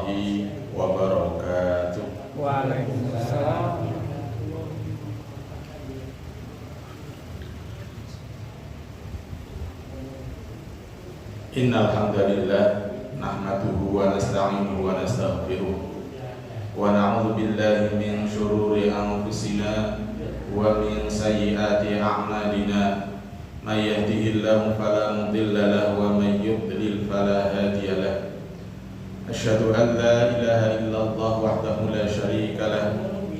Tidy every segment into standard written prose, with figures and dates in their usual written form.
warahmatullahi wabarakatuh. Waalaikumsalam. Innal hamdalillah nahmaduhu wa nasta'inuhu wa nastaghfiruh wa na'udzu billahi min shururi anfusina wa min sayyiati a'malina. May yahdihillahu fala mudilla lahu wa may yudlil fala hadiya lahu. Asyhadu an la ilaha illallah wahdahu la syarika lahu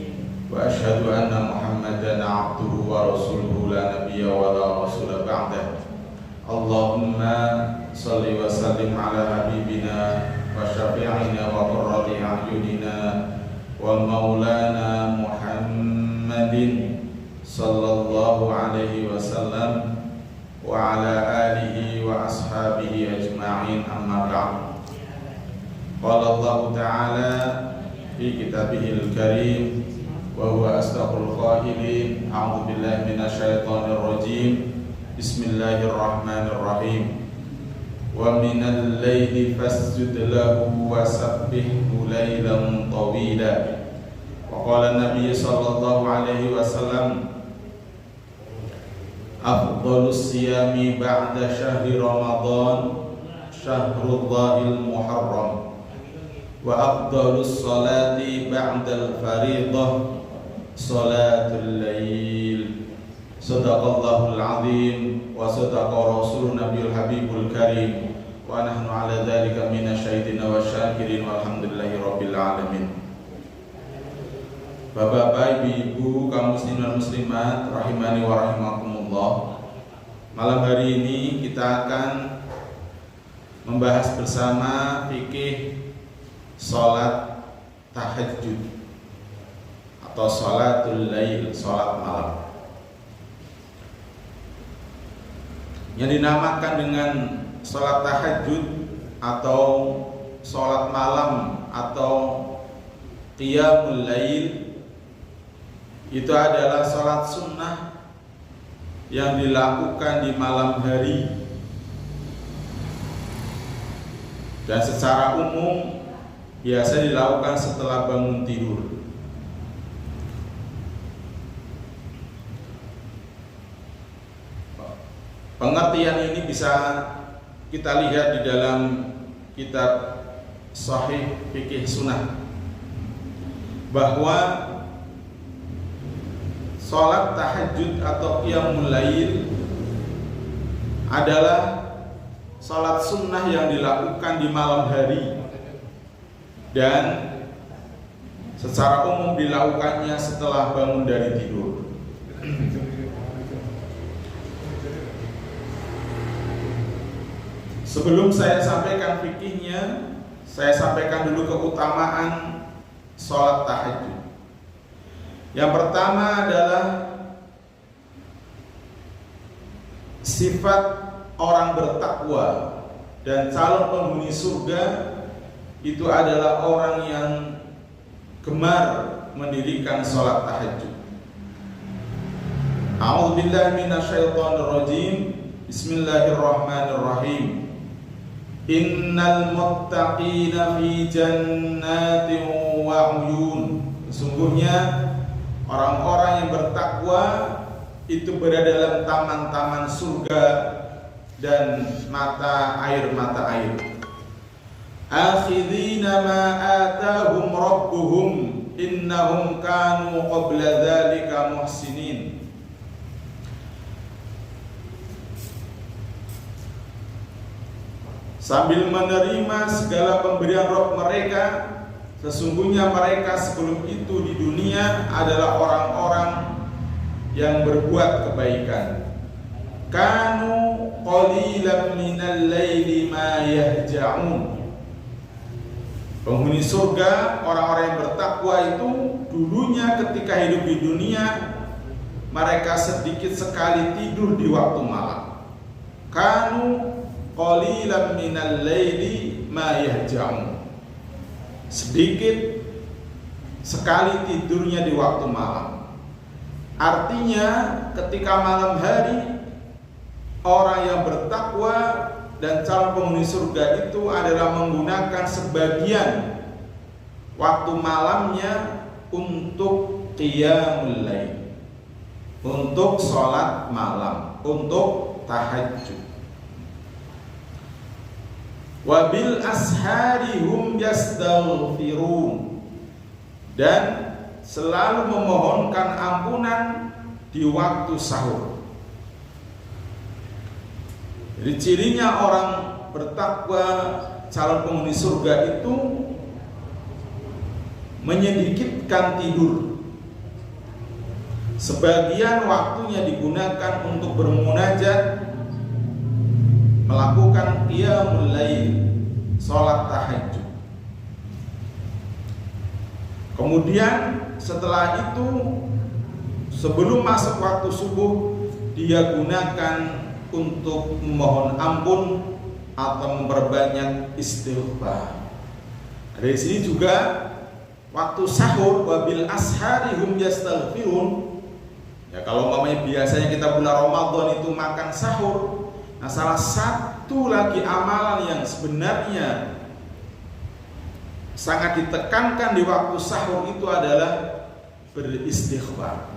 wa asyhadu anna Muhammadan 'abduhu wa rasuluhu la nabiyya wa la rasula ba'dahu. Allahumma salli wa sallim ala habibina wa syafi'ina wa qurrati a'yunina wa maulana Muhammadin sallallahu alaihi wasallam wa ala alihi wa ashabihi ajma'in, amma ba'd. Qala Allah ta'ala fi kitabihil karim wa huwa asdaqul qailin. A'udzu billahi minasyaitonir rajim. Bismillahirrahmanirrahim. Wa minal laili fasjud lahu wa sabbihhu lailan tawila. Wa qala Nabi sallallahu alaihi wasallam, afdhalus siyami ba'da syahri Ramadan syahrullahil muharram wa afdhalus salati ba'dal fariidah salatul lail. Sadaqallahul azim wa sadaqa rasulun nabiyul habibul karim wa nahnu ala dzalika minasyahidina wasyakirin walhamdulillahi rabbil alamin. Bapak-bapak, ibu-ibu, kaum muslimin dan muslimat rahimani wa rahimakumullah. Malam hari ini kita akan membahas bersama fikih salat tahajud atau salatul lail, salat malam, yang dinamakan dengan sholat tahajud atau sholat malam atau qiyamul lail. Itu adalah sholat sunnah yang dilakukan di malam hari dan secara umum biasa dilakukan setelah bangun tidur. Pengertian ini bisa kita lihat di dalam kitab Sahih Fikih Sunnah, bahwa sholat tahajud atau qiyamul lail adalah sholat sunnah yang dilakukan di malam hari dan secara umum dilakukannya setelah bangun dari tidur. Sebelum saya sampaikan fikihnya, saya sampaikan dulu keutamaan sholat tahajud. Yang pertama adalah sifat orang bertakwa dan calon penghuni surga itu adalah orang yang gemar mendirikan sholat tahajud. A'udzubillahi minasyaitonirrajim. Bismillahirrahmanirrahim. Innal muttaqina fi jannatin wa uyun. Sesungguhnya orang-orang yang bertakwa itu berada dalam taman-taman surga dan mata air. Akhidina ma atahum rabbuhum innahum kanu qabla dzalika muhsinin. Sambil menerima segala pemberian Rabb mereka, sesungguhnya mereka sebelum itu di dunia adalah orang-orang yang berbuat kebaikan. Kanu qalilan minal laili ma yahja'un. Penghuni surga, orang-orang yang bertakwa itu dulunya ketika hidup di dunia mereka sedikit sekali tidur di waktu malam. Kanu qalilan minal laili ma yahja'un. Sedikit sekali tidurnya di waktu malam. Artinya ketika malam hari orang yang bertakwa dan calon penghuni surga itu adalah menggunakan sebagian waktu malamnya untuk qiyamul lail, untuk sholat malam, untuk tahajud. Wabil ashari hum yastaghfirun, dan selalu memohonkan ampunan di waktu sahur. Jadi cirinya orang bertakwa, calon penghuni surga itu menyedikitkan tidur. Sebagian waktunya digunakan untuk bermunajat, melakukan qiyamul lail, sholat tahajud. Kemudian setelah itu, sebelum masuk waktu subuh, dia gunakan untuk memohon ampun atau memperbanyak istighfar. Dari sini juga waktu sahur, wabil ashari hum yastaghfirun. Ya, kalau umpamanya biasanya kita bulan Ramadan itu makan sahur. Nah, salah satu lagi amalan yang sebenarnya sangat ditekankan di waktu sahur itu adalah beristighfar,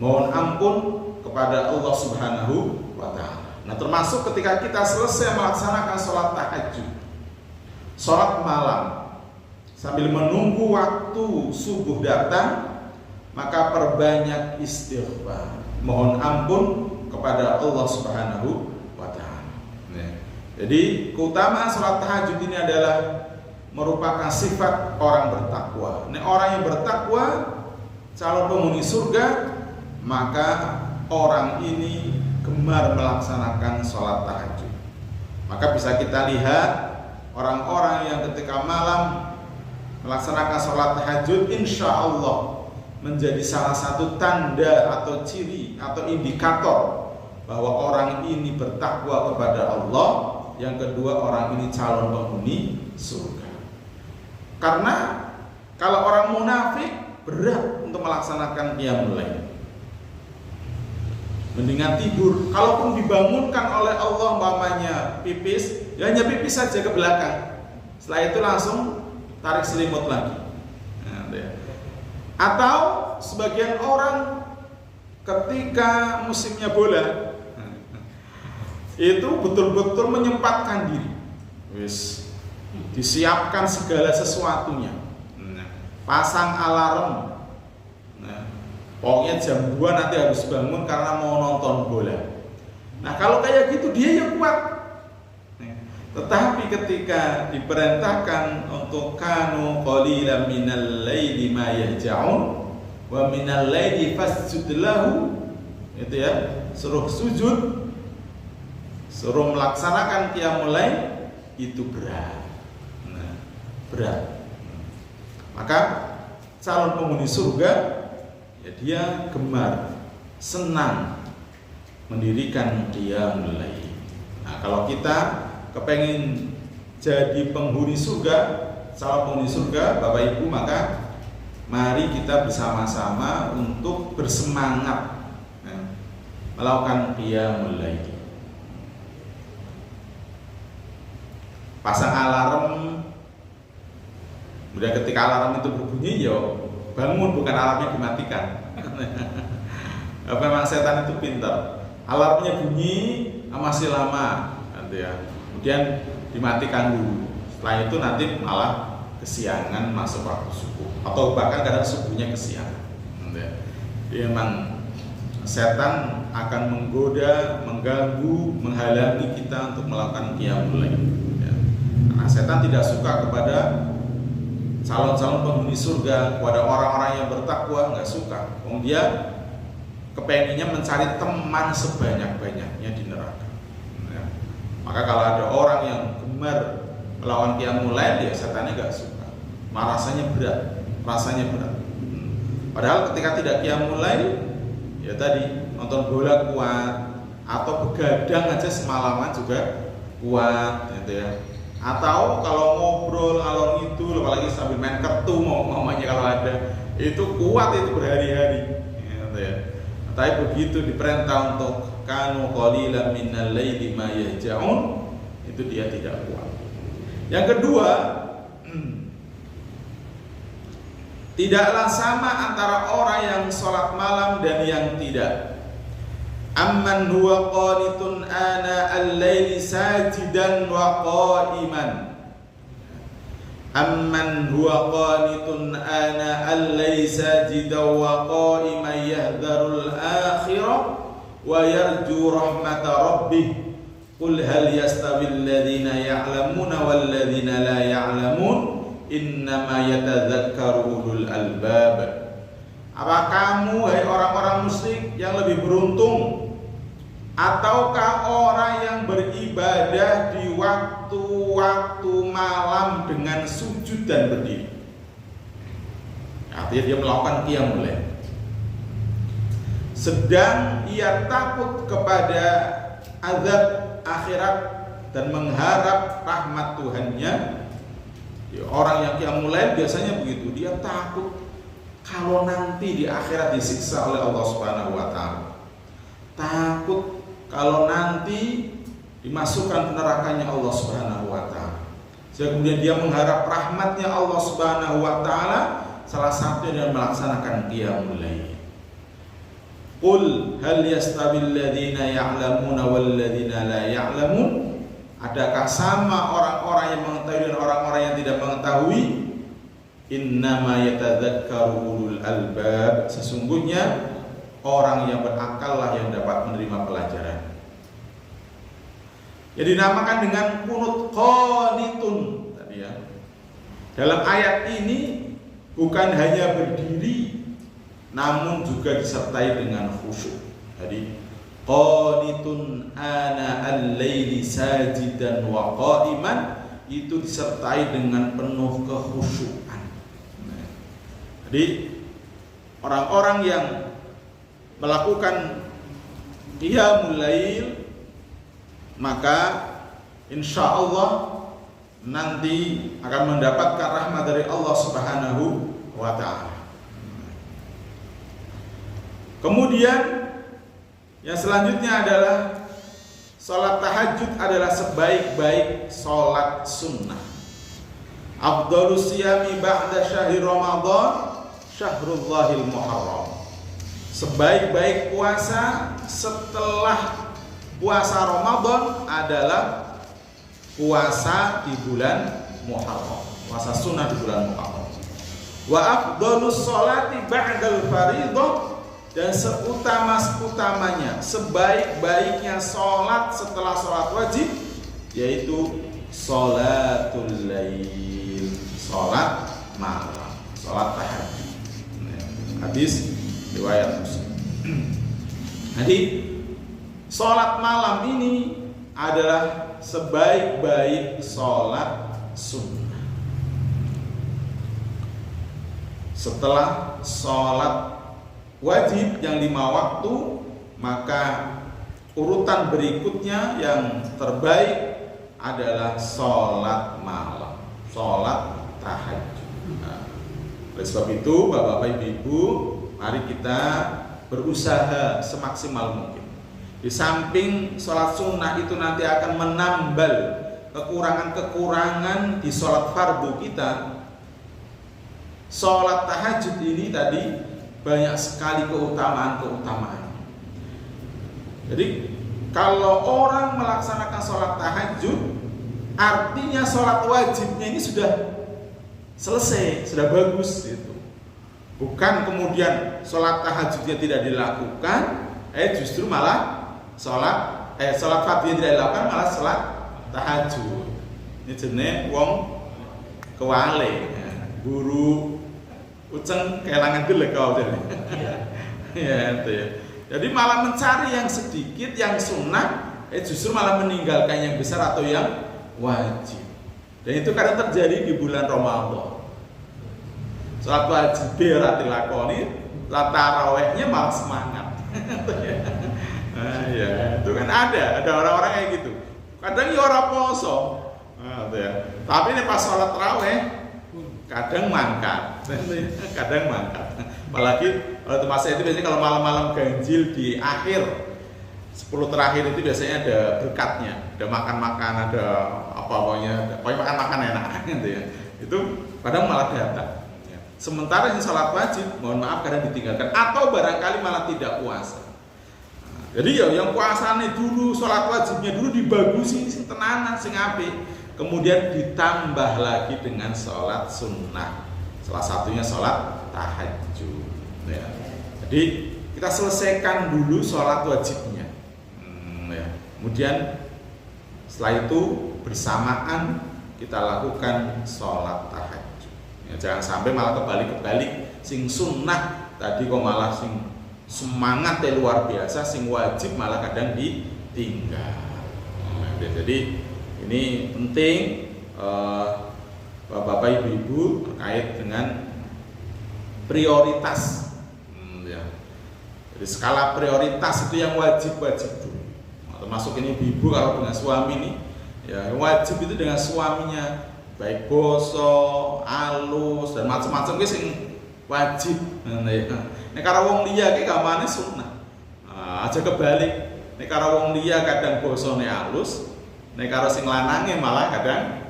mohon ampun kepada Allah Subhanahu wa ta'ala. Nah, termasuk ketika kita selesai melaksanakan sholat tahajud, sholat malam, sambil menunggu waktu subuh datang, maka perbanyak istighfar, mohon ampun kepada Allah Subhanahu wa ta'ala. Jadi keutamaan sholat tahajud ini adalah merupakan sifat orang bertakwa. Nah, orang yang bertakwa, calon penghuni surga, maka orang ini gemar melaksanakan sholat tahajud. Maka bisa kita lihat orang-orang yang ketika malam melaksanakan sholat tahajud, insya Allah menjadi salah satu tanda atau ciri atau indikator bahwa orang ini bertakwa kepada Allah. Yang kedua, orang ini calon penghuni surga. Karena kalau orang munafik berat untuk melaksanakan qiyamul lail, mendingan tidur. Kalaupun dibangunkan oleh Allah umpamanya pipis, ya hanya pipis saja ke belakang. Setelah itu langsung tarik selimut lagi. Atau sebagian orang ketika musimnya bola itu betul-betul menyempatkan diri, disiapkan segala sesuatunya, pasang alarm, pokoknya jam 2 nanti harus bangun karena mau nonton bola. Nah, kalau kayak gitu dia yang kuat. Tetapi ketika diperintahkan untuk kanu qalilan minal laili ma yahja'un wa minal laili fasjud lahu, itu ya, suruh sujud, suruh melaksanakan qiyamul lail, itu berat. Nah, berat. Maka calon penghuni surga, ya dia gemar, senang mendirikan qiyamul lail. Nah, kalau kita kepengen jadi penghuni surga, calon penghuni surga, Bapak Ibu, maka mari kita bersama-sama untuk bersemangat melakukan qiyamul lail. Pasang alarm, kemudian ketika alarm itu berbunyi, yo bangun, bukan alarmnya dimatikan. Memang setan itu pintar. Alarmnya bunyi masih lama, nanti ya. Kemudian dimatikan dulu. Setelah itu nanti malah kesiangan masuk waktu subuh, atau bahkan kadang subuhnya kesiangan. Jadi memang setan akan menggoda, mengganggu, menghalangi kita untuk melakukan qiyamul lail. Karena setan tidak suka kepada calon-calon penghuni surga, kepada orang-orang yang bertakwa, nggak suka. Dia kepenginnya mencari teman sebanyak-banyaknya di neraka. Maka kalau ada orang yang gemar melawan qiyamul lail, ya setannya nggak suka, rasanya berat. Padahal ketika tidak qiyamul lail, ya tadi nonton bola kuat, atau begadang aja semalaman juga kuat, gitu ya. Atau kalau ngobrol ngalor ngidul, apalagi sambil main kartu mamanya kalau ada, itu kuat, itu berhari-hari, gitu ya. Tapi begitu diperintah untuk kanu qalilan minal laili ma yahja'un, itu dia tidak kuat. Yang kedua, Tidaklah sama antara orang yang sholat malam dan yang tidak. Amman huwa qanitun ana al-laili sajidan wa qa'iman. Amman huwa qanitun ana al-laili sajidan wa qa'iman yahdharul akhirah wa yarju rahmata rabbih. Qul hal yastawil ladzina ya'lamuna wal ladzina la ya'lamun. Innama yatadzakkaru ulul albab. Apa kamu hai orang-orang musyrik yang lebih beruntung, ataukah orang yang beribadah di waktu-waktu malam dengan sujud dan berdiri? Artinya dia melakukan qiyamul lail, sedang ia takut kepada azab akhirat dan mengharap rahmat Tuhannya. Orang yang qiyamul lail biasanya begitu, dia takut kalau nanti di akhirat disiksa oleh Allah Subhanahu wa taala. Takut kalau nanti dimasukkan nerakanya Allah Subhanahu wa taala. Sehingga kemudian dia mengharap rahmatnya Allah Subhanahu wa taala, salah satunya dengan melaksanakan qiyamul lail. Qul hal yastawil ladzina ya'lamuna wal ladzina la ya'lamun. Adakah sama orang-orang yang mengetahui dan orang-orang yang tidak mengetahui? Innama yatadzakkaru ulul albab. Sesungguhnya orang yang berakal lah yang dapat menerima pelajaran. Yang dinamakan dengan qunut qanitun tadi ya. Dalam ayat ini bukan hanya berdiri, namun juga disertai dengan khusyuk. Jadi qanitun ana al-laili sajidan wa qa'iman, itu disertai dengan penuh kekhusyukan. Jadi orang-orang yang melakukan qiyamul lail, maka insya Allah nanti akan mendapatkan rahmat dari Allah Subhanahu wa ta'ala. Kemudian yang selanjutnya adalah sholat tahajud adalah sebaik-baik sholat sunnah. Afdhalus siyami ba'da syahri Ramadan syahrullahil muharram. Sebaik-baik puasa setelah puasa Ramadan adalah puasa di bulan Muharram, puasa sunnah di bulan Muharram. Wa afdhalus sholati ba'dal fardhah, dan seutama-utamanya, sebaik-baiknya sholat setelah sholat wajib, yaitu sholatul lail, sholat malam, sholat tahajud. Hadis riwayat Muslim. Jadi sholat malam ini adalah sebaik-baik sholat sunnah. Setelah sholat wajib yang 5 waktu, maka urutan berikutnya yang terbaik adalah sholat malam, sholat tahajud. Nah, oleh sebab itu Bapak-Bapak Ibu, mari kita berusaha semaksimal mungkin. Di samping sholat sunnah itu nanti akan menambal kekurangan-kekurangan di sholat fardu kita, sholat tahajud ini tadi banyak sekali keutamaan-keutamaan. Jadi kalau orang melaksanakan sholat tahajud, artinya sholat wajibnya ini sudah selesai, sudah bagus gitu. Bukan kemudian sholat tahajudnya tidak dilakukan, justru malah sholat fardhunya tidak dilakukan, malah sholat tahajud. Ini jenis wong kewale, guru uceng kelangan gelek kau jadi. Ya itu ya. Jadi malah mencari yang sedikit, yang sunnah, justru malah meninggalkan yang besar atau yang wajib. Dan itu kadang terjadi di bulan Ramadan. Sholat wajib ora dilakoni, tarawihnya malah semangat. Nah, ya, itu kan ada orang-orang kayak gitu. Kadang ya ora poso. Nah, ya. Tapi ini pas sholat tarawih kadang mangkat. Kadang mangkat. Apalagi kalau itu masa itu biasanya kalau malam-malam ganjil di akhir 10 terakhir itu biasanya ada berkatnya, ada makan-makan, ada apa pokoknya makan-makan enak gitu ya. Itu kadang malah datang. Sementara yang sholat wajib, mohon maaf kadang ditinggalkan atau barangkali malah tidak puasa. Jadi ya yang puasanya dulu, sholat wajibnya dulu dibagusi, sing tenanan, sing apik. Kemudian ditambah lagi dengan sholat sunnah. Salah satunya sholat tahajud. Ya. Jadi kita selesaikan dulu sholat wajibnya. Ya. Kemudian setelah itu bersamaan kita lakukan sholat tahajud. Ya, jangan sampai malah kebalik, sing sunnah tadi kok malah sing semangatnya luar biasa, sing wajib malah kadang ditinggal. Jadi ini penting Bapak Ibu terkait dengan prioritas. Ya. Jadi skala prioritas itu yang wajib dulu. Termasuk ini ibu kalau dengan suami nih, ya wajib itu dengan suaminya. Baik boso, alus dan macam-macam ki sing wajib. Nek karo wong liya ki gamane sunnah. Aja kebalik. Nek karo wong liya kadang bosone alus, nek karo sing lanange malah kadang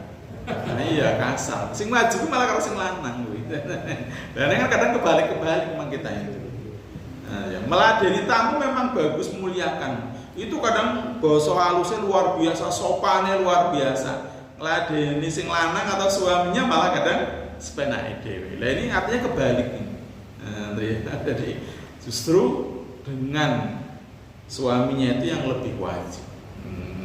iya kasar. Sing wajib malah karo sing lanang kuwi. Dan kan kadang kebalik memang kita itu. Ya, meladeni tamu memang bagus, memuliakan. Itu kadang boso halusnya luar biasa, sopannya luar biasa. Ladeni sing lanang atau suaminya malah kadang sepenake dhewe. Lah ini artinya kebalik nih. Jadi justru dengan suaminya itu yang lebih wajib.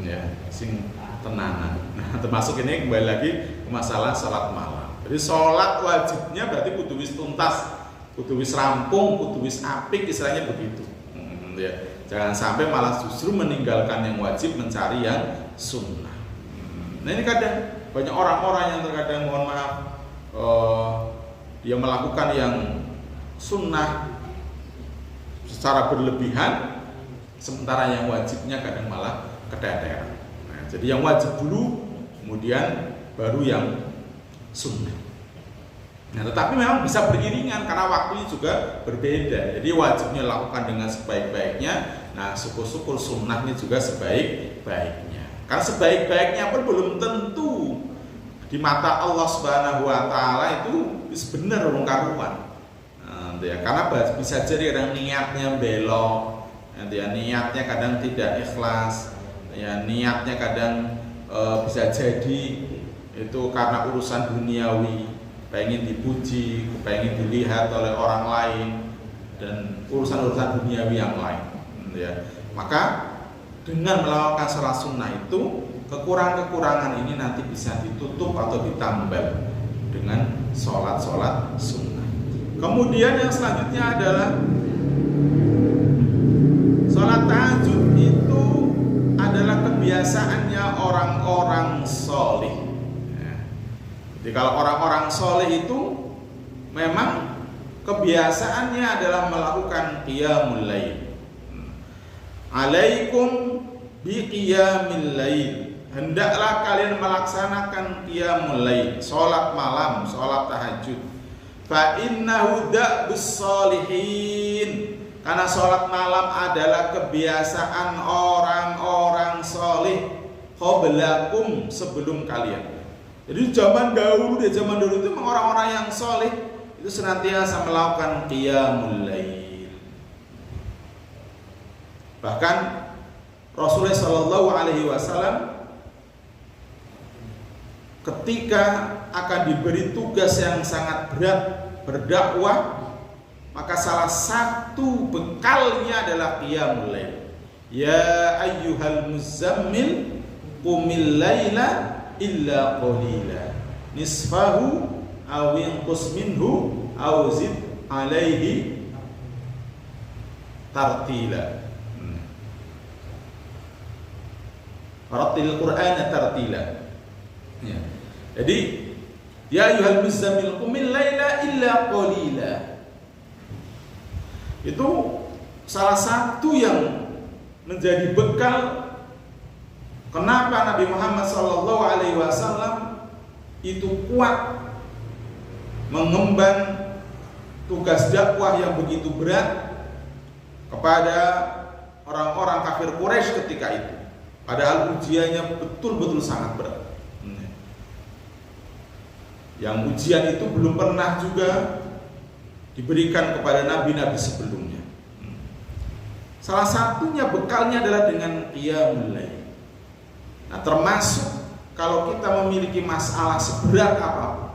Ya, sing tenanan. Nah, termasuk ini kembali lagi ke masalah salat malam. Jadi salat wajibnya berarti kudu wis tuntas, kudu wis rampung, kudu wis apik, istilahnya begitu. Ya. Jangan sampai malah justru meninggalkan yang wajib mencari yang sunnah. Nah ini kadang banyak orang-orang yang terkadang mohon maaf dia melakukan yang sunnah secara berlebihan, sementara yang wajibnya kadang malah keteteran. Nah, jadi yang wajib dulu, kemudian baru yang sunnah. Nah, tetapi memang bisa beriringan karena waktunya juga berbeda. Jadi wajibnya lakukan dengan sebaik-baiknya, nah syukur-syukur sunnahnya juga sebaik-baiknya. Karena sebaik-baiknya pun belum tentu di mata Allah Subhanahu wa taala itu benar urung karuan. Ya, karena bisa jadi kadang niatnya belok, ya, niatnya kadang tidak ikhlas, ya, niatnya kadang bisa jadi itu karena urusan duniawi, pengen dipuji, pengen dilihat oleh orang lain dan urusan-urusan duniawi yang lain. Ya. Maka dengan melakukan sholat sunnah itu kekurangan-kekurangan ini nanti bisa ditutup atau ditambal dengan sholat-sholat sunnah. Kemudian yang selanjutnya adalah sholat tahajud itu adalah kebiasaannya orang-orang soleh. Jadi kalau orang-orang soleh itu memang kebiasaannya adalah melakukan qiyamul lail. Alaikum bi qiyamil lail. Hendaklah kalian melaksanakan qiyamul lail, salat malam, salat tahajud. Fa innahu da'bus sholihin. Karena salat malam adalah kebiasaan orang-orang saleh qablakum, sebelum kalian. Jadi zaman dahulu itu memang orang-orang yang saleh itu senantiasa melakukan qiyamul lail. Bahkan Rasulullah Shallallahu Alaihi Wasallam ketika akan diberi tugas yang sangat berat berdakwah, maka salah satu bekalnya adalah qiyamul lail. Ya ayyuhal muzammil qumil laila illa qalila nisfahu aw inqus minhu aw zid alaihi tartila. Rattil Qur'ana tartila. Ya. Jadi ya ayyuhal muzammil qumil laila illa qalila. Itu salah satu yang menjadi bekal kenapa Nabi Muhammad SAW itu kuat mengemban tugas dakwah yang begitu berat kepada orang-orang kafir Quraisy ketika itu. Padahal ujiannya betul-betul sangat berat. Yang ujian itu belum pernah juga diberikan kepada nabi-nabi sebelumnya. Salah satunya bekalnya adalah dengan qiyamul lail. Nah, termasuk kalau kita memiliki masalah seberat apapun,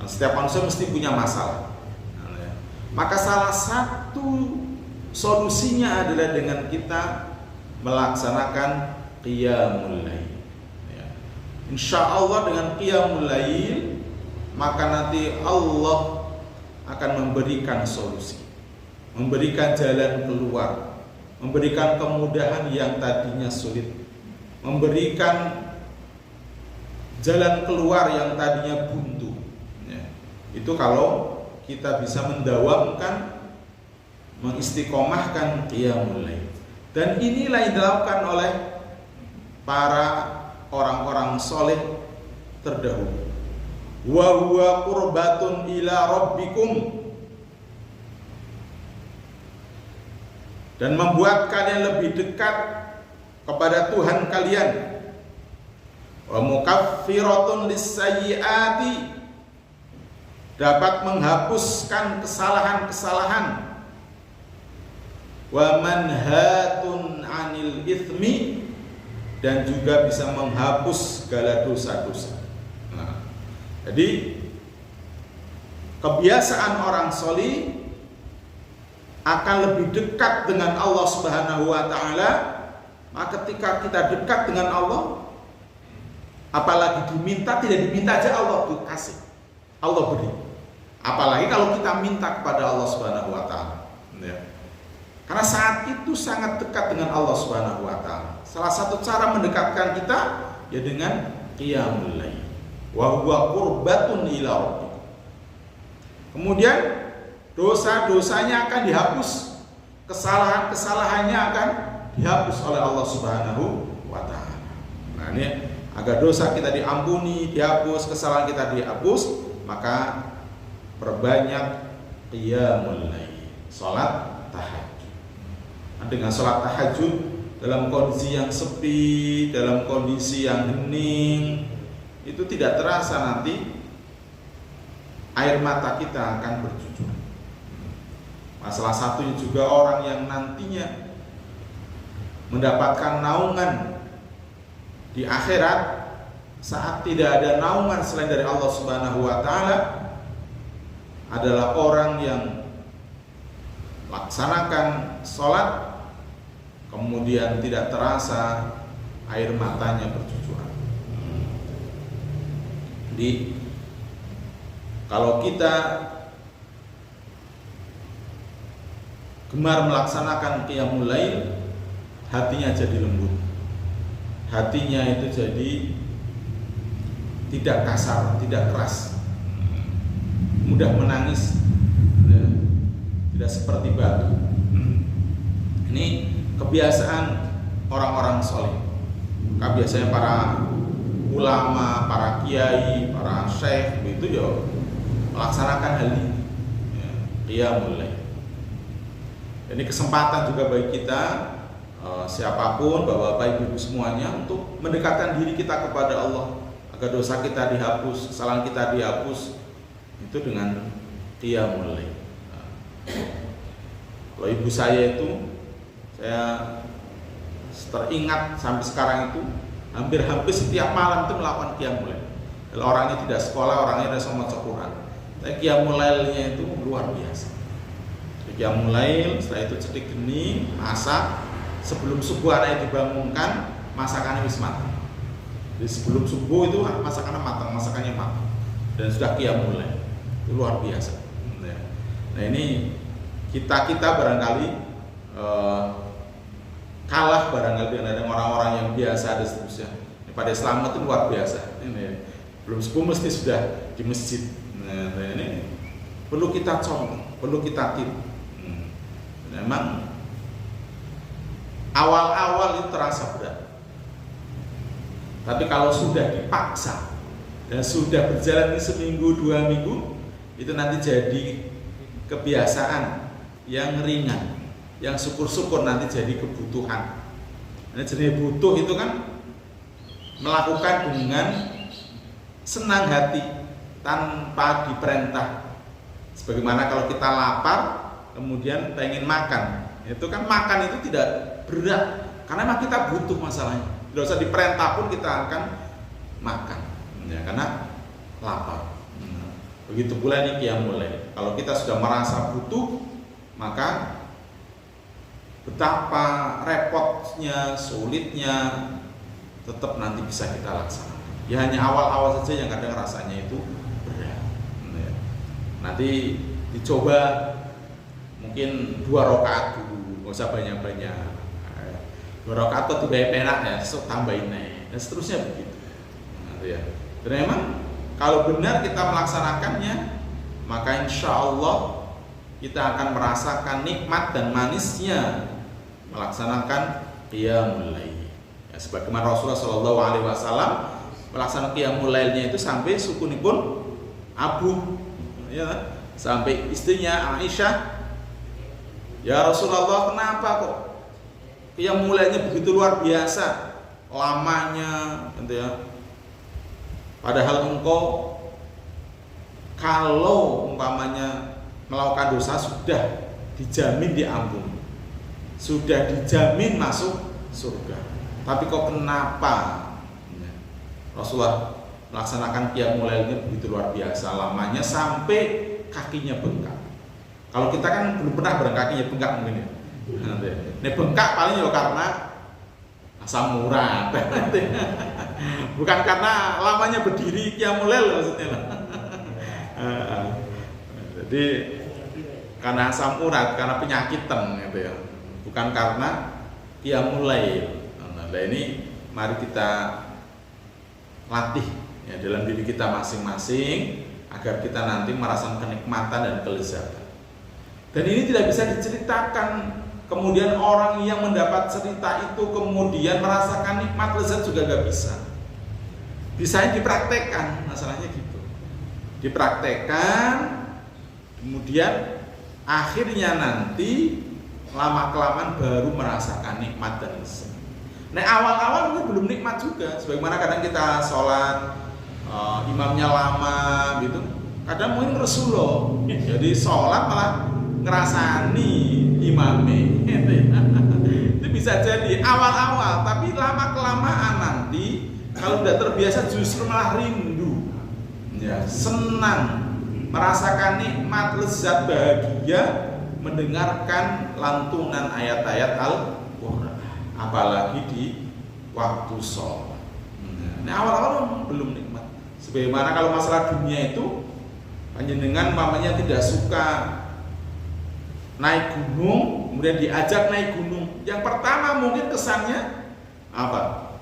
setiap manusia mesti punya masalah. Maka salah satu solusinya adalah dengan kita melaksanakan qiyamul lail. Insya Allah dengan qiyamul lail maka nanti Allah akan memberikan solusi, memberikan jalan keluar, memberikan kemudahan yang tadinya sulit, memberikan jalan keluar yang tadinya buntu. Itu kalau kita bisa mendawamkan, mengistiqomahkan qiyamul lail. Dan inilah yang dilakukan oleh para orang-orang soleh terdahulu. Wa huwa qurbatun ila rabbikum, dan membuat kalian lebih dekat kepada Tuhan kalian. Wa mukaffiratun lis-sayyiati, dapat menghapuskan kesalahan-kesalahan. Wa manhatun 'anil itsmi, dan juga bisa menghapus segala dosa-dosa. Jadi kebiasaan orang solih akan lebih dekat dengan Allah Subhanahu wa taala. Maka ketika kita dekat dengan Allah, apalagi diminta, tidak diminta aja Allah tuh kasih, Allah beri. Apalagi kalau kita minta kepada Allah Subhanahu wa taala. Karena saat itu sangat dekat dengan Allah Subhanahu wa taala. Salah satu cara mendekatkan kita ya dengan qiyamul lail. Wa huwa qurbatun ila rabbik. Kemudian dosa-dosanya akan dihapus, kesalahan-kesalahannya akan dihapus oleh Allah Subhanahu wa taala. Nah, ini agar dosa kita diampuni, dihapus, kesalahan kita dihapus, maka perbanyak qiyamul lail, salat tahajud. Nah, dengan salat tahajud dalam kondisi yang sepi, dalam kondisi yang hening, itu tidak terasa nanti air mata kita akan bercucur. Salah satunya juga orang yang nantinya mendapatkan naungan di akhirat saat tidak ada naungan selain dari Allah Subhanahu wa taala adalah orang yang laksanakan sholat kemudian tidak terasa air matanya bercucuran. Jadi kalau kita gemar melaksanakan qiyamul lail, hatinya jadi lembut, hatinya itu jadi tidak kasar, tidak keras, mudah menangis, tidak seperti batu. Ini kebiasaan orang-orang soleh. Biasanya para ulama, para kiai, para syekh itu ya melaksanakan hal ini, qiyamul lail. Ini kesempatan juga bagi kita, siapapun, bapak-bapak, ibu-ibu semuanya, untuk mendekatkan diri kita kepada Allah agar dosa kita dihapus, kesalahan kita dihapus, itu dengan qiyamul lail. Kalau ibu saya itu, saya teringat sampai sekarang itu hampir setiap malam itu melakukan qiyamul lail. Kalau orangnya tidak sekolah, orangnya tidak sama Quran, tapi qiyamul lailnya itu luar biasa. Qiyamul lail, setelah itu cedik geni, masak. Sebelum subuh anak dibangunkan, masakannya wis matang. Jadi sebelum subuh itu masakannya matang, dan sudah qiyamul lail. Itu luar biasa. Nah, ini kita barangkali kalah barangkali dengan orang-orang yang biasa dan seterusnya. Pada Islam itu luar biasa. Ini belum subuh mesti sudah di masjid. Nah, ini perlu kita contoh, perlu kita tiru. Memang awal-awal itu terasa berat, tapi kalau sudah dipaksa dan sudah berjalan seminggu, 2 minggu, itu nanti jadi kebiasaan yang ringan, yang syukur-syukur nanti jadi kebutuhan. Nah, jadi butuh itu kan melakukan dengan senang hati tanpa diperintah, Sebagaimana kalau kita lapar kemudian pengen makan, itu kan makan itu tidak berat karena memang kita butuh masalahnya. Tidak usah diperintah pun kita akan makan, ya, karena lapar. Begitu pula ini qiyamul lail. Kalau kita sudah merasa butuh, maka betapa repotnya, sulitnya, tetap nanti bisa kita laksanakan. Ya hanya awal-awal saja yang kadang rasanya itu berat. Nanti dicoba mungkin 2 rakaat dulu, nggak usah banyak-banyak. 2 rakaat kok juga enak ya, so tambahin naik, dan seterusnya begitu. Ya. Dan memang kalau benar kita melaksanakannya, maka insya Allah kita akan merasakan nikmat dan manisnya melaksanakan qiyamul lail. Ya, sebagaimana Rasulullah SAW melaksanakan qiyamul lailnya itu sampai sukunipun Abu, ya, sampai istrinya Aisyah, ya Rasulullah, kenapa kok qiyamul lailnya begitu luar biasa lamanya, gitu ya. Padahal engkau kalau umpamanya melakukan dosa sudah dijamin diampuni, sudah dijamin masuk surga. Tapi kok kenapa Rasulullah melaksanakan qiyamul lailnya begitu luar biasa lamanya sampai kakinya bengkak? Kalau kita kan belum pernah kakinya bengkak mungkin ya. Ini bengkak paling ya karena asam urat. Bukan karena lamanya berdiri qiyamul lail maksudnya. Jadi karena asam urat, karena penyakitan gitu ya. Bukan karena qiyamul lail. Nah, ini mari kita latih ya dalam diri kita masing-masing agar kita nanti merasakan kenikmatan dan kelezatan. Dan ini tidak bisa diceritakan. Kemudian orang yang mendapat cerita itu kemudian merasakan nikmat lezat juga gak bisa. Bisa dipraktekkan, masalahnya gitu. Dipraktekkan, kemudian akhirnya nanti lama-kelamaan baru merasakan nikmat dan lezat. Nah awal-awal mungkin belum nikmat juga. Sebagaimana kadang kita sholat, imamnya lama gitu. Kadang mungkin Rasulullah, jadi sholat malah ngerasani imame. Itu bisa jadi awal-awal, tapi lama-kelamaan nanti kalau udah terbiasa justru malah rindu, ya, senang, merasakan nikmat, lezat, bahagia mendengarkan lantunan ayat-ayat Al-Quran, apalagi di waktu sholat. Nah awal-awal belum nikmat. Sebagaimana kalau masalah dunia itu, panjenengan mamanya tidak suka naik gunung, kemudian diajak naik gunung. Yang pertama mungkin kesannya apa?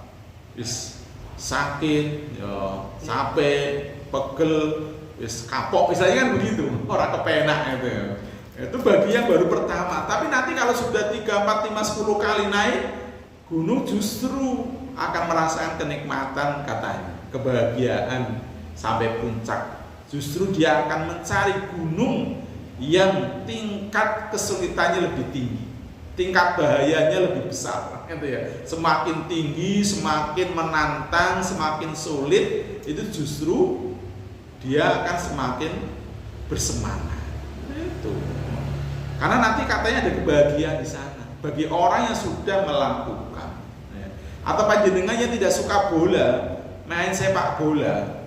Sakit, ya, capek, pegel, kapok, misalnya kan begitu. Orang kepenak itu. Itu bagi yang baru pertama. Tapi nanti kalau sudah 3, 4, 5, 10 kali naik gunung justru akan merasakan kenikmatan katanya, kebahagiaan sampai puncak. Justru dia akan mencari gunung yang tingkat kesulitannya lebih tinggi, tingkat bahayanya lebih besar, gitu ya. Semakin tinggi, semakin menantang, semakin sulit, itu justru dia akan semakin bersemangat. Itu. Karena nanti katanya ada kebahagiaan di sana bagi orang yang sudah melakukan. Atau panjenengan yang tidak suka bola, main sepak bola.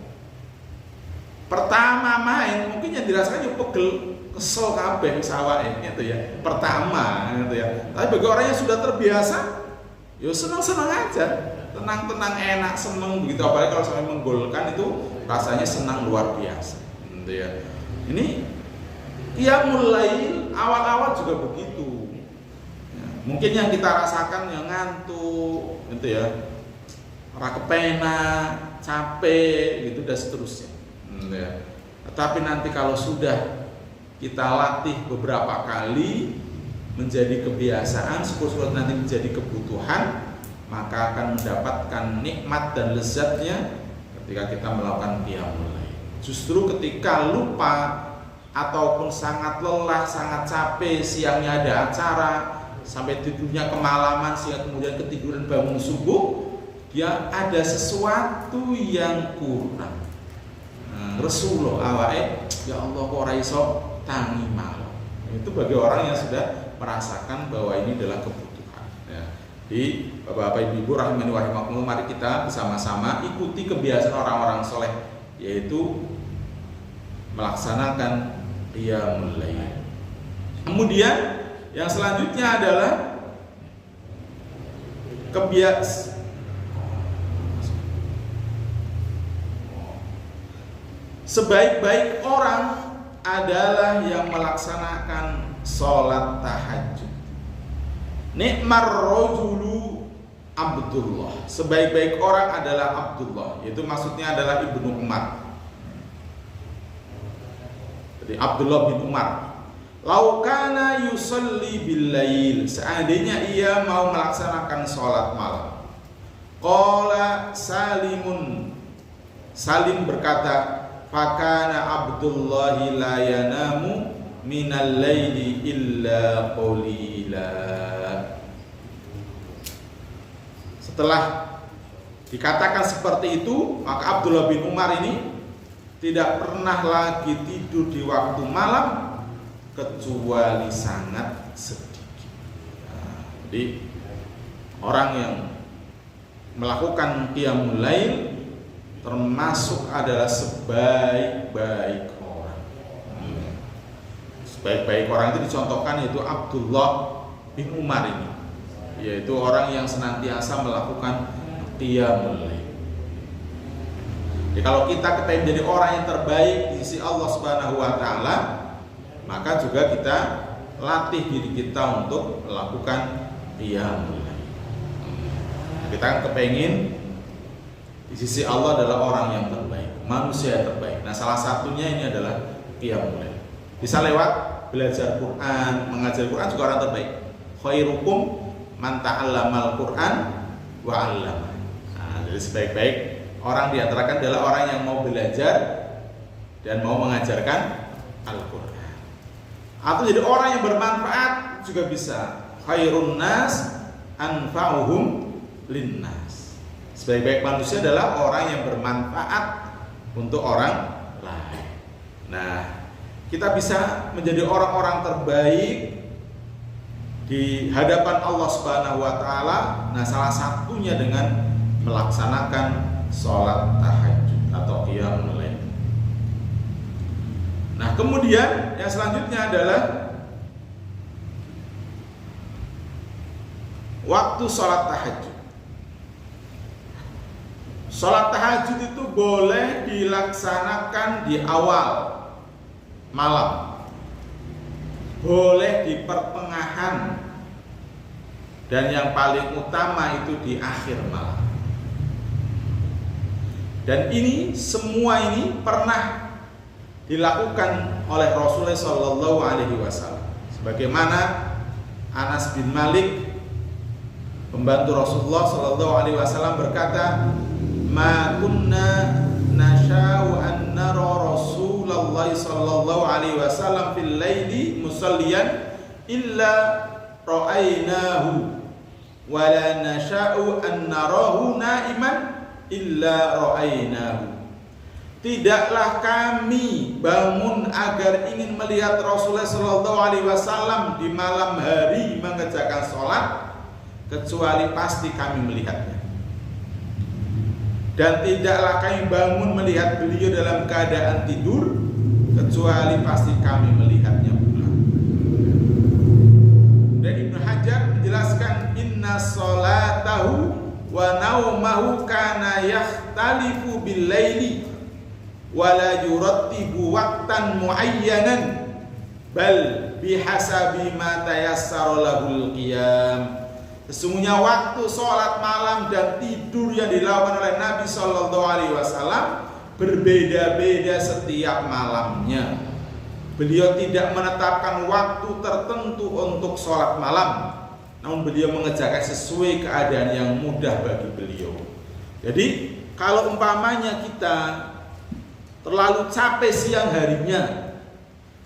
Pertama main mungkin yang dirasakan yang pegel, kesel kabeh sawake gitu ya. Pertama gitu ya. Tapi bagi orang yang sudah terbiasa, ya senang-senang aja. Tenang-tenang, enak, senang begitu. Apalagi kalau sampai menggolkan itu rasanya senang luar biasa. Gitu ya. Ini qiyamul lail awal-awal juga begitu. Ya, mungkin yang kita rasakan yang ngantuk gitu ya. Ora kepenak, capek gitu dan seterusnya. Ya. Tetapi nanti kalau sudah kita latih beberapa kali menjadi kebiasaan, syukur-syukur nanti menjadi kebutuhan, maka akan mendapatkan nikmat dan lezatnya ketika kita melakukan qiyamul lail. Justru ketika lupa ataupun sangat lelah, sangat capek, siangnya ada acara, sampai tidurnya kemalaman sehingga kemudian ketiduran bangun subuh, dia ada sesuatu yang kurang. Rasulullah awake ya Allah kok ora iso tangi malam. Itu bagi orang yang sudah merasakan bahwa ini adalah kebutuhan ya. Jadi Bapak Ibu rahimani wa rahimakumullah, mari kita bersama-sama ikuti kebiasaan orang-orang soleh, yaitu melaksanakan qiyamul lail. Kemudian yang selanjutnya adalah sebaik-baik orang adalah yang melaksanakan sholat tahajud. Nikmar rajulu Abdullah. Sebaik-baik orang adalah Abdullah. Itu maksudnya adalah Ibnu Umar. Jadi Abdullah bin Umar. Laukana yusalli bil-lail. Seandainya ia mau melaksanakan sholat malam. Qala Salimun. Salim berkata, fakana Abdullahi la yanamu minal laili illa qalila. Setelah dikatakan seperti itu, maka Abdullah bin Umar ini tidak pernah lagi tidur di waktu malam kecuali sangat sedikit. Jadi orang yang melakukan qiyamul lail termasuk adalah sebaik-baik orang. Sebaik-baik orang itu dicontohkan yaitu Abdullah bin Umar ini, yaitu orang yang senantiasa melakukan qiyamul lail. Jadi kalau kita kepengin jadi orang yang terbaik di sisi Allah Subhanahu wa taala, maka juga kita latih diri kita untuk melakukan qiyamul lail. Kita kan kepengin di sisi Allah adalah orang yang terbaik, manusia yang terbaik. Nah, salah satunya ini adalah qiyamul lail. Bisa lewat belajar Quran, mengajar Quran juga orang terbaik. Khairukum man ta'allamal Quran wa 'allama. Nah, jadi sebaik-baik orang di antara kan adalah orang yang mau belajar dan mau mengajarkan Al-Quran. Atau jadi orang yang bermanfaat juga bisa. Khairun nas anfa'uhum linnas. Sebaik-baik manusia adalah orang yang bermanfaat untuk orang lain. Nah, kita bisa menjadi orang-orang terbaik di hadapan Allah Subhanahu wa taala. Nah, salah satunya dengan melaksanakan sholat tahajud atau qiyamul lail. Nah, kemudian yang selanjutnya adalah waktu sholat tahajud. Sholat tahajud itu boleh dilaksanakan di awal malam, boleh di pertengahan, dan yang paling utama itu di akhir malam. Dan ini semua ini pernah dilakukan oleh Rasulullah Shallallahu Alaihi Wasallam. Sebagaimana Anas bin Malik, pembantu Rasulullah Shallallahu Alaihi Wasallam berkata, "Ma kunna nashau an nara Rasulullah Shallallahu Alaihi Wasallam fil laili musalliyan illa ra'ainahu, wa la nashau an narahu na'iman illa ra'ainahu." Tidaklah kami bangun agar ingin melihat Rasulullah Shallallahu Alaihi Wasallam di malam hari mengerjakan sholat, kecuali pasti kami melihatnya. Dan tidaklah kami bangun melihat beliau dalam keadaan tidur, kecuali pasti kami melihatnya pula. Dan Ibnu Hajar menjelaskan, inna sholatahu wa naumahu kana yakhtalifu bil laili wa la yurattibu waqtan muayyanan bal bihasabi ma tayassara lahul qiyam. Sesungguhnya waktu sholat malam dan tidur yang dilakukan oleh Nabi Shallallahu Alaihi Wasallam berbeda-beda setiap malamnya. Beliau tidak menetapkan waktu tertentu untuk sholat malam, namun beliau mengerjakan sesuai keadaan yang mudah bagi beliau. Jadi kalau umpamanya kita terlalu capek siang harinya,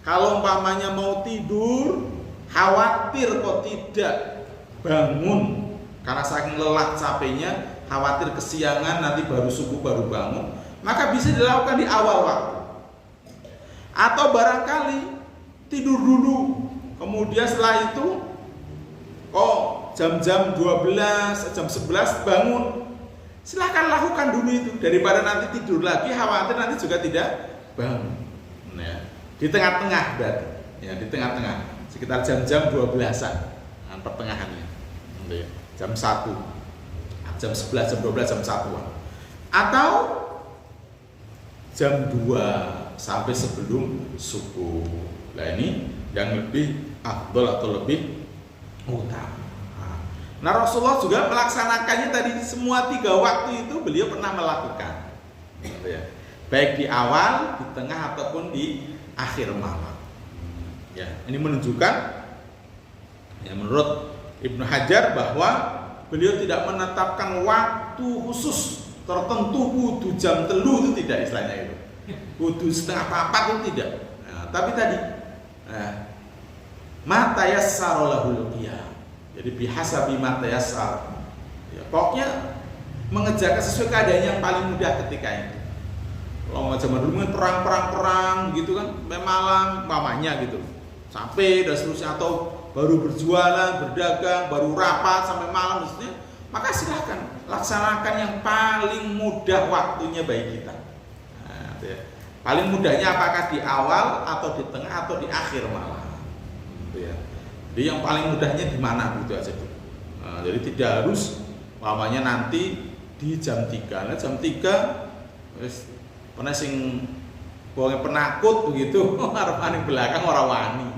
kalau umpamanya mau tidur, khawatir kok tidak bangun karena saking lelah capeknya, khawatir kesiangan nanti baru subuh baru bangun, maka bisa dilakukan di awal waktu. Atau barangkali tidur dulu, kemudian setelah itu jam-jam 12, jam 11 bangun. Silahkan lakukan dulu itu, daripada nanti tidur lagi khawatir nanti juga tidak bangun. Nah, di tengah-tengah berarti, ya di tengah-tengah, sekitar jam-jam 12-an, pertengahannya, jam 1, jam 11, jam 12, jam 1-an, atau jam 2 sampai sebelum subuh. Nah ini yang lebih afdol atau lebih utama. Nah Rasulullah juga melaksanakannya tadi, semua 3 waktu itu beliau pernah melakukan, gitu ya. Baik di awal, di tengah ataupun di akhir malam. Ya, ini menunjukkan ya, menurut Ibnu Hajar bahwa beliau tidak menetapkan waktu khusus tertentu kudu jam 3 itu tidak, istilahnya itu. Kudu 3:30 itu tidak. Nah, tapi tadi mata yassara lahul qiyam. Jadi bihasabi mata yassar. Ya, pokoknya mengerjakan sesuai keadaan yang paling mudah ketika itu. Kalau zaman dulu kan perang gitu kan, malam mamanya gitu. Sampai dan seterusnya, atau baru berjualan, berdagang, baru rapat sampai malam maksudnya, maka silakan laksanakan yang paling mudah waktunya bagi kita. Nah, ya. Paling mudahnya apakah di awal atau di tengah atau di akhir malam. Gitu ya. Jadi yang paling mudahnya di mana gitu aja tuh. Nah, jadi tidak harus mamanya nanti di jam 3. Nah, jam 3 wis pernah sing wong penakut begitu, arep ning belakang ora wani.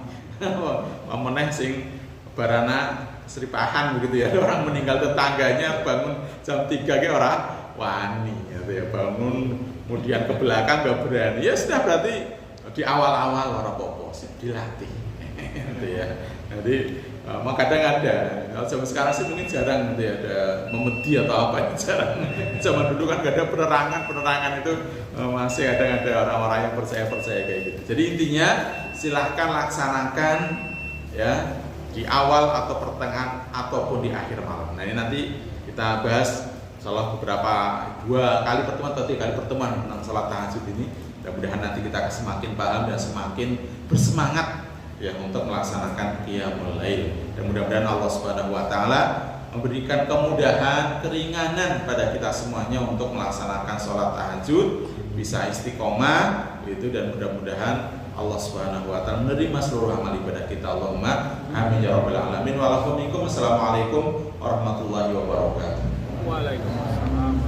Pameneh sing barana seripahan begitu ya, orang meninggal tetangganya bangun jam 3 ke ora wani gitu ya, bangun kemudian ke belakang gak berani. Ya sudah, berarti di awal-awal ora apa-apa sih dilatih. Gitu ya. Jadi kadang ada, kalau zaman sekarang sih mungkin jarang gitu ya, ada memedi atau apa, jarang. Zaman dulu kan gak ada penerangan itu masih ada orang-orang yang percaya kayak gitu. Jadi intinya silahkan laksanakan ya di awal atau pertengahan ataupun di akhir malam. Nah ini nanti kita bahas salah beberapa 2 kali pertemuan atau 3 kali pertemuan tentang salat tahajud ini. Mudah-mudahan nanti kita semakin paham dan semakin bersemangat ya untuk melaksanakan qiyamul lail, dan mudah-mudahan Allah Subhanahu wa taala memberikan kemudahan, keringanan pada kita semuanya untuk melaksanakan sholat tahajud, bisa istiqomah gitu, dan mudah-mudahan Allah Subhanahu wa taala menerima seluruh amal ibadah kita. Allahumma amin ya rabbal alamin. Wa alaikum warahmatullahi wabarakatuh. Waalaikumsalam.